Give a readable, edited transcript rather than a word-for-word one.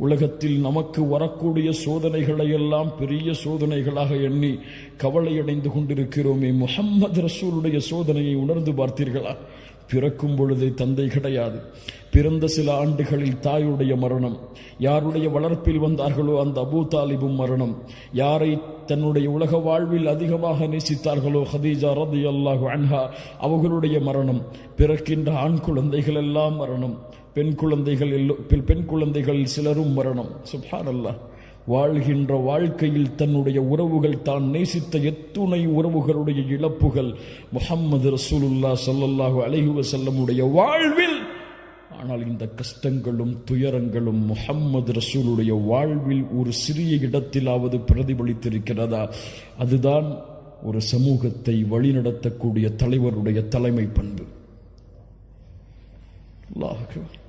உலகத்தில் நமக்கு வரக்கூடிய சோதனைகளை எல்லாம் பெரிய சோதனைகளாக எண்ணி கவலையடைந்து கொண்டிருக்கிறோமே. முஹம்மது ரசூலுடைய சோதனையை உணர்ந்து பார்த்தீர்களா? பிறக்கும் பொழுது தந்தை கிடையாது, பிறந்த சில ஆண்டுகளில் தாயுடைய மரணம், யாருடைய வளர்ப்பில் வந்தார்களோ அந்த அபூ தாலிபும் மரணம், யாரை தன்னுடைய உலக வாழ்வில் அதிகமாக நேசித்தார்களோ ஹதீஜா ரலியல்லாஹு அன்ஹா அவர்களுடைய மரணம், பிறக்கின்ற ஆண் குழந்தைகள் எல்லாம் மரணம், பெண் குழந்தைகள் சிலரும் மரணம். சுப்ஹானல்லாஹ். வாழ்கின்ற வாழ்க்கையில் தன்னுடைய உறவுகள், தான் நேசித்த எத்துணை உறவுகளுடைய இழப்புகள் முஹம்மது ரசூலுல்லாஹ் ஸல்லல்லாஹு அலைஹி வஸல்லமுடைய வாழ்வில். ஆனால் இந்த கஷ்டங்களும் துயரங்களும் முஹம்மது ரசூலுடைய வாழ்வில் ஒரு சிறிய இடத்திலாவது பிரதிபலித்திருக்கிறதா? அதுதான் ஒரு சமூகத்தை வழிநடத்தக்கூடிய தலைவருடைய தலைமை பண்பு. அல்லாஹ் அக்பர்.